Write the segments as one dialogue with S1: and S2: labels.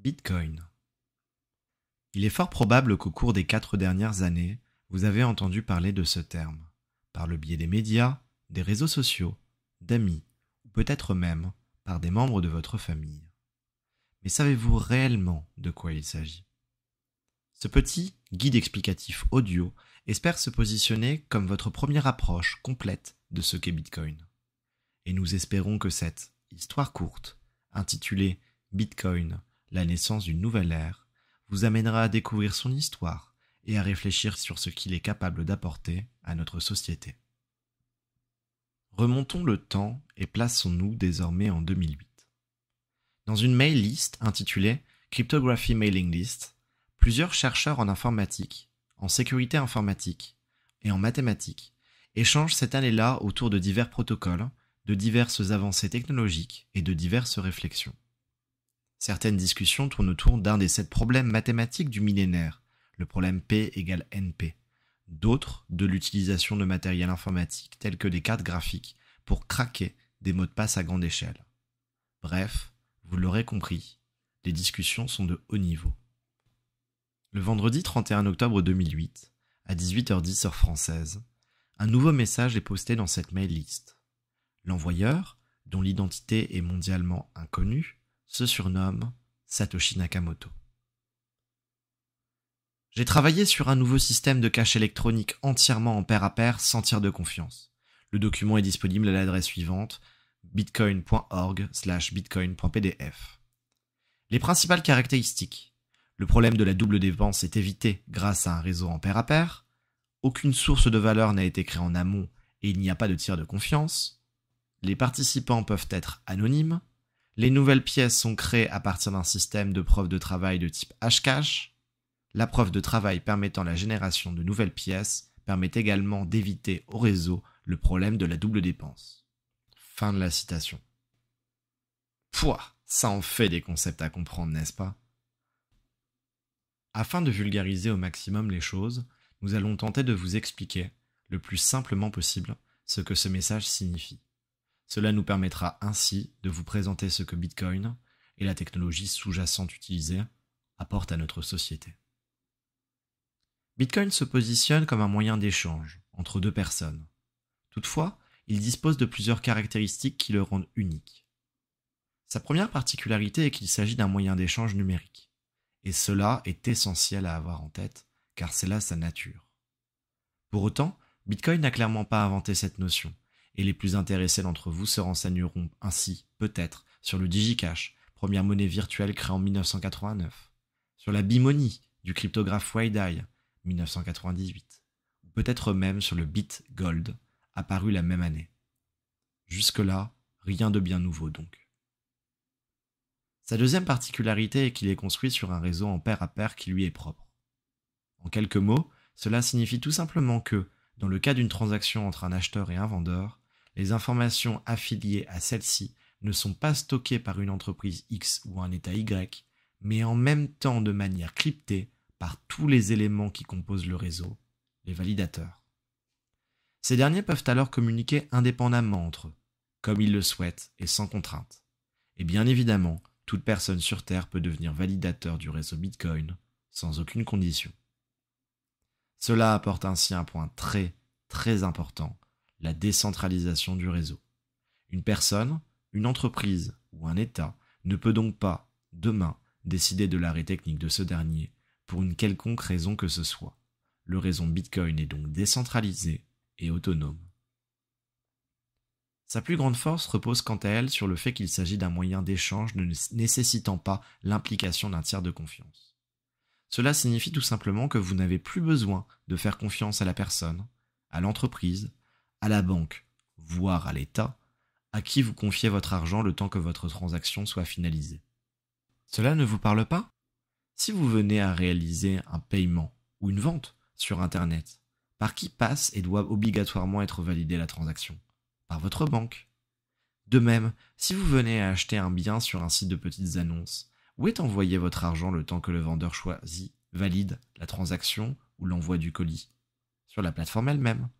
S1: Bitcoin. Il est fort probable qu'au cours des 4 dernières années, vous avez entendu parler de ce terme, par le biais des médias, des réseaux sociaux, d'amis, ou peut-être même par des membres de votre famille. Mais savez-vous réellement de quoi il s'agit ? Ce petit guide explicatif audio espère se positionner comme votre première approche complète de ce qu'est Bitcoin. Et nous espérons que cette histoire courte, intitulée Bitcoin, la naissance d'une nouvelle ère, vous amènera à découvrir son histoire et à réfléchir sur ce qu'il est capable d'apporter à notre société. Remontons le temps et plaçons-nous désormais en 2008. Dans une mail list intitulée Cryptography Mailing List, plusieurs chercheurs en informatique, en sécurité informatique et en mathématiques échangent cette année-là autour de divers protocoles, de diverses avancées technologiques et de diverses réflexions. Certaines discussions tournent autour d'un des 7 problèmes mathématiques du millénaire, le problème P égale NP. D'autres de l'utilisation de matériel informatique tels que des cartes graphiques pour craquer des mots de passe à grande échelle. Bref, vous l'aurez compris, les discussions sont de haut niveau. Le vendredi 31 octobre 2008, à 18h10 heure française, un nouveau message est posté dans cette mail list. L'envoyeur, dont l'identité est mondialement inconnue, se surnomme Satoshi Nakamoto. J'ai travaillé sur un nouveau système de cache électronique entièrement en pair à pair sans tiers de confiance. Le document est disponible à l'adresse suivante bitcoin.org/bitcoin.pdf. Les principales caractéristiques. Le problème de la double dépense est évité grâce à un réseau en pair à pair. Aucune source de valeur n'a été créée en amont et il n'y a pas de tiers de confiance. Les participants peuvent être anonymes. Les nouvelles pièces sont créées à partir d'un système de preuve de travail de type Hashcash. La preuve de travail permettant la génération de nouvelles pièces permet également d'éviter au réseau le problème de la double dépense. Fin de la citation. Pouah, ça en fait des concepts à comprendre, n'est-ce pas ? Afin de vulgariser au maximum les choses, nous allons tenter de vous expliquer, le plus simplement possible, ce que ce message signifie. Cela nous permettra ainsi de vous présenter ce que Bitcoin et la technologie sous-jacente utilisée apportent à notre société. Bitcoin se positionne comme un moyen d'échange entre 2 personnes. Toutefois, il dispose de plusieurs caractéristiques qui le rendent unique. Sa première particularité est qu'il s'agit d'un moyen d'échange numérique. Et cela est essentiel à avoir en tête, car c'est là sa nature. Pour autant, Bitcoin n'a clairement pas inventé cette notion, et les plus intéressés d'entre vous se renseigneront ainsi, peut-être, sur le DigiCash, première monnaie virtuelle créée en 1989, sur la Bimonie du cryptographe Weidai, 1998, ou peut-être même sur le BitGold, apparu la même année. Jusque-là, rien de bien nouveau donc. Sa deuxième particularité est qu'il est construit sur un réseau en pair à pair qui lui est propre. En quelques mots, cela signifie tout simplement que, dans le cas d'une transaction entre un acheteur et un vendeur, les informations affiliées à celle-ci ne sont pas stockées par une entreprise X ou un État Y, mais en même temps de manière cryptée par tous les éléments qui composent le réseau, les validateurs. Ces derniers peuvent alors communiquer indépendamment entre eux, comme ils le souhaitent et sans contrainte. Et bien évidemment, toute personne sur Terre peut devenir validateur du réseau Bitcoin sans aucune condition. Cela apporte ainsi un point très, très important, la décentralisation du réseau. Une personne, une entreprise ou un État ne peut donc pas, demain, décider de l'arrêt technique de ce dernier pour une quelconque raison que ce soit. Le réseau Bitcoin est donc décentralisé et autonome. Sa plus grande force repose quant à elle sur le fait qu'il s'agit d'un moyen d'échange ne nécessitant pas l'implication d'un tiers de confiance. Cela signifie tout simplement que vous n'avez plus besoin de faire confiance à la personne, à l'entreprise, à la banque, voire à l'État, à qui vous confiez votre argent le temps que votre transaction soit finalisée. Cela ne vous parle pas ? Si vous venez à réaliser un paiement ou une vente sur Internet, par qui passe et doit obligatoirement être validée la transaction ? Par votre banque. De même, si vous venez à acheter un bien sur un site de petites annonces, où est envoyé votre argent le temps que le vendeur choisit, valide la transaction ou l'envoi du colis ? Sur la plateforme elle-même.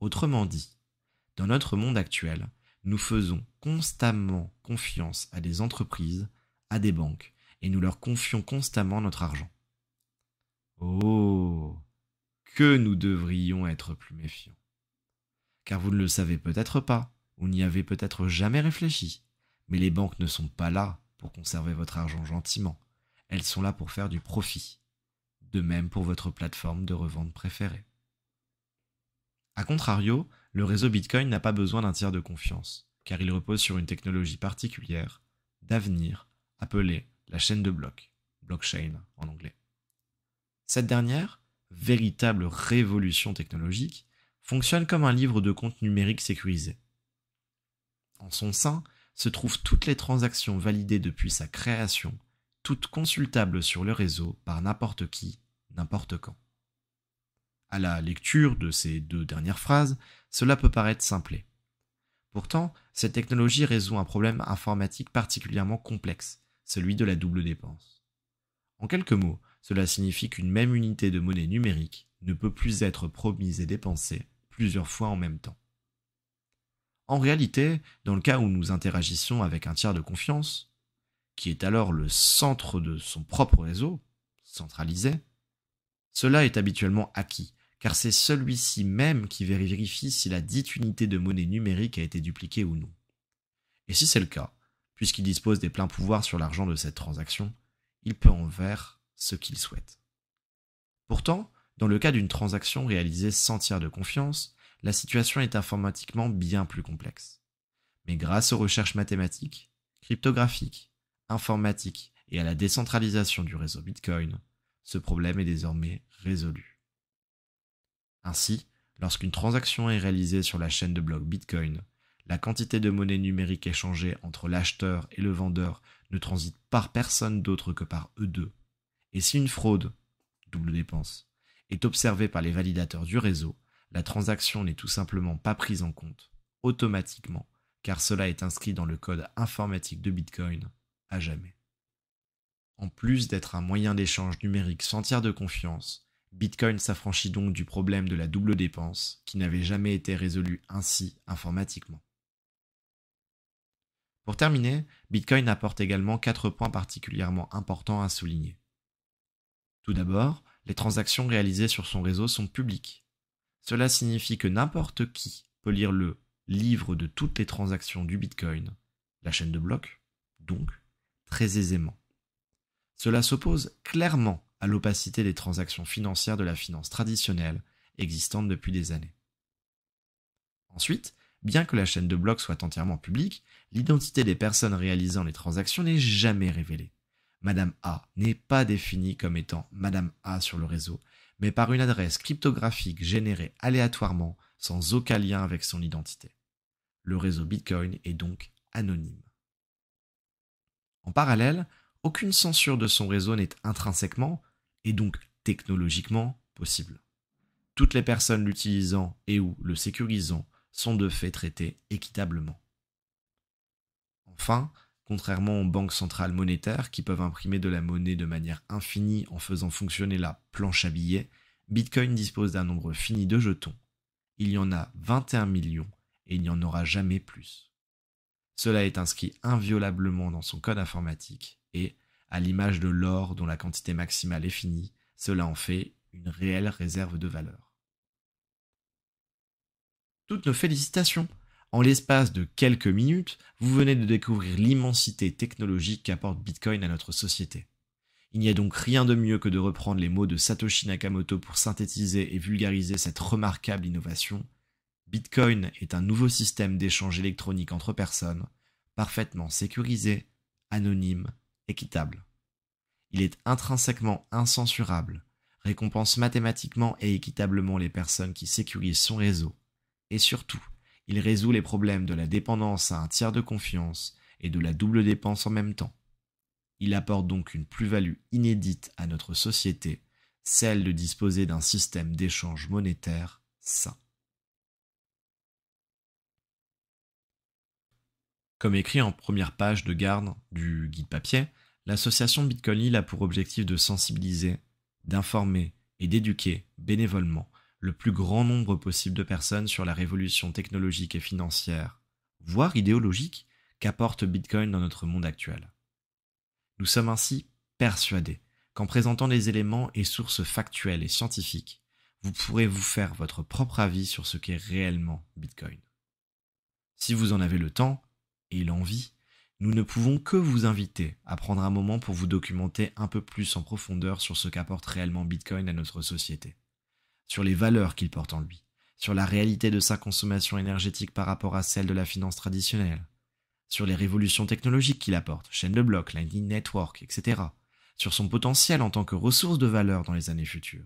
S1: Autrement dit, dans notre monde actuel, nous faisons constamment confiance à des entreprises, à des banques et nous leur confions constamment notre argent. Oh, que nous devrions être plus méfiants. Car vous ne le savez peut-être pas, ou n'y avez peut-être jamais réfléchi, mais les banques ne sont pas là pour conserver votre argent gentiment, elles sont là pour faire du profit. De même pour votre plateforme de revente préférée. A contrario, le réseau Bitcoin n'a pas besoin d'un tiers de confiance, car il repose sur une technologie particulière, d'avenir, appelée la chaîne de blocs, blockchain en anglais. Cette dernière, véritable révolution technologique, fonctionne comme un livre de compte numérique sécurisé. En son sein se trouvent toutes les transactions validées depuis sa création, toutes consultables sur le réseau par n'importe qui, n'importe quand. À la lecture de ces deux dernières phrases, cela peut paraître simplé. Pourtant, cette technologie résout un problème informatique particulièrement complexe, celui de la double dépense. En quelques mots, cela signifie qu'une même unité de monnaie numérique ne peut plus être promise et dépensée plusieurs fois en même temps. En réalité, dans le cas où nous interagissons avec un tiers de confiance, qui est alors le centre de son propre réseau, centralisé, cela est habituellement acquis, car c'est celui-ci même qui vérifie si la dite unité de monnaie numérique a été dupliquée ou non. Et si c'est le cas, puisqu'il dispose des pleins pouvoirs sur l'argent de cette transaction, il peut en faire ce qu'il souhaite. Pourtant, dans le cas d'une transaction réalisée sans tiers de confiance, la situation est informatiquement bien plus complexe. Mais grâce aux recherches mathématiques, cryptographiques, informatiques et à la décentralisation du réseau Bitcoin, ce problème est désormais résolu. Ainsi, lorsqu'une transaction est réalisée sur la chaîne de blocs Bitcoin, la quantité de monnaie numérique échangée entre l'acheteur et le vendeur ne transite par personne d'autre que par eux deux. Et si une fraude, double dépense, est observée par les validateurs du réseau, la transaction n'est tout simplement pas prise en compte, automatiquement, car cela est inscrit dans le code informatique de Bitcoin à jamais. En plus d'être un moyen d'échange numérique sans tiers de confiance, Bitcoin s'affranchit donc du problème de la double dépense qui n'avait jamais été résolu ainsi informatiquement. Pour terminer, Bitcoin apporte également 4 points particulièrement importants à souligner. Tout d'abord, les transactions réalisées sur son réseau sont publiques. Cela signifie que n'importe qui peut lire le livre de toutes les transactions du Bitcoin, la chaîne de blocs, donc, très aisément. Cela s'oppose clairement à l'opacité des transactions financières de la finance traditionnelle existante depuis des années. Ensuite, bien que la chaîne de blocs soit entièrement publique, l'identité des personnes réalisant les transactions n'est jamais révélée. Madame A n'est pas définie comme étant Madame A sur le réseau, mais par une adresse cryptographique générée aléatoirement sans aucun lien avec son identité. Le réseau Bitcoin est donc anonyme. En parallèle, aucune censure de son réseau n'est intrinsèquement, et donc technologiquement, possible. Toutes les personnes l'utilisant et ou le sécurisant sont de fait traitées équitablement. Enfin, contrairement aux banques centrales monétaires qui peuvent imprimer de la monnaie de manière infinie en faisant fonctionner la planche à billets, Bitcoin dispose d'un nombre fini de jetons. Il y en a 21 millions et il n'y en aura jamais plus. Cela est inscrit inviolablement dans son code informatique et, à l'image de l'or dont la quantité maximale est finie, cela en fait une réelle réserve de valeur. Toutes nos félicitations! En l'espace de quelques minutes, vous venez de découvrir l'immensité technologique qu'apporte Bitcoin à notre société. Il n'y a donc rien de mieux que de reprendre les mots de Satoshi Nakamoto pour synthétiser et vulgariser cette remarquable innovation. Bitcoin est un nouveau système d'échange électronique entre personnes, parfaitement sécurisé, anonyme, équitable. Il est intrinsèquement incensurable, récompense mathématiquement et équitablement les personnes qui sécurisent son réseau, et surtout, il résout les problèmes de la dépendance à un tiers de confiance et de la double dépense en même temps. Il apporte donc une plus-value inédite à notre société, celle de disposer d'un système d'échange monétaire sain. Comme écrit en première page de garde du guide papier, l'association Bitcoinly a pour objectif de sensibiliser, d'informer et d'éduquer bénévolement le plus grand nombre possible de personnes sur la révolution technologique et financière, voire idéologique, qu'apporte Bitcoin dans notre monde actuel. Nous sommes ainsi persuadés qu'en présentant les éléments et sources factuelles et scientifiques, vous pourrez vous faire votre propre avis sur ce qu'est réellement Bitcoin. Si vous en avez le temps et l'envie, nous ne pouvons que vous inviter à prendre un moment pour vous documenter un peu plus en profondeur sur ce qu'apporte réellement Bitcoin à notre société, sur les valeurs qu'il porte en lui, sur la réalité de sa consommation énergétique par rapport à celle de la finance traditionnelle, sur les révolutions technologiques qu'il apporte, chaîne de blocs, Lightning Network, etc., sur son potentiel en tant que ressource de valeur dans les années futures,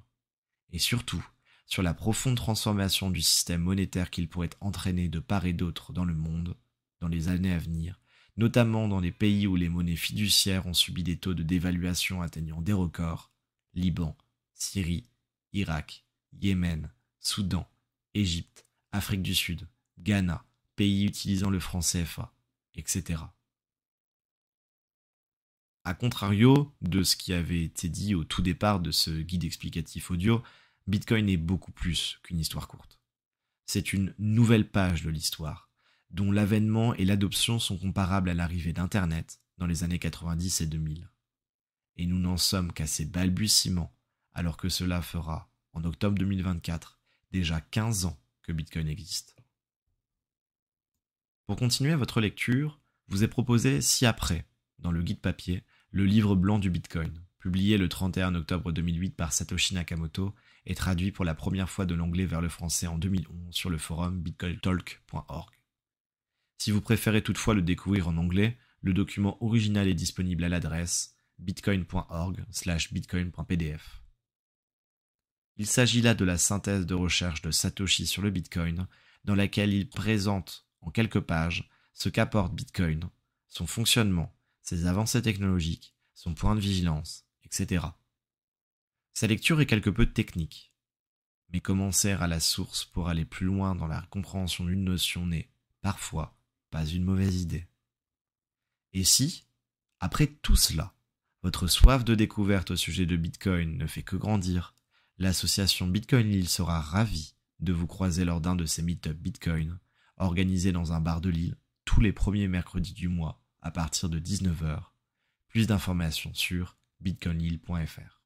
S1: et surtout sur la profonde transformation du système monétaire qu'il pourrait entraîner de part et d'autre dans le monde dans les années à venir, notamment dans les pays où les monnaies fiduciaires ont subi des taux de dévaluation atteignant des records, Liban, Syrie, Irak, Yémen, Soudan, Égypte, Afrique du Sud, Ghana, pays utilisant le franc CFA, etc. A contrario de ce qui avait été dit au tout départ de ce guide explicatif audio, Bitcoin est beaucoup plus qu'une histoire courte. C'est une nouvelle page de l'histoire, dont l'avènement et l'adoption sont comparables à l'arrivée d'Internet dans les années 90 et 2000. Et nous n'en sommes qu'à ses balbutiements, alors que cela fera, en octobre 2024, déjà 15 ans que Bitcoin existe. Pour continuer votre lecture, vous est proposé ci-après, dans le guide papier, le livre blanc du Bitcoin, publié le 31 octobre 2008 par Satoshi Nakamoto et traduit pour la première fois de l'anglais vers le français en 2011 sur le forum bitcointalk.org. Si vous préférez toutefois le découvrir en anglais, le document original est disponible à l'adresse bitcoin.org/bitcoin.pdf. Il s'agit là de la synthèse de recherche de Satoshi sur le Bitcoin, dans laquelle il présente en quelques pages ce qu'apporte Bitcoin, son fonctionnement, ses avancées technologiques, son point de vigilance, etc. Sa lecture est quelque peu technique, mais commencer à la source pour aller plus loin dans la compréhension d'une notion n'est, parfois, pas une mauvaise idée. Et si, après tout cela, votre soif de découverte au sujet de Bitcoin ne fait que grandir, l'association Bitcoin Lille sera ravie de vous croiser lors d'un de ses meet-up Bitcoin, organisés dans un bar de Lille tous les premiers mercredis du mois à partir de 19h. Plus d'informations sur bitcoinlille.fr.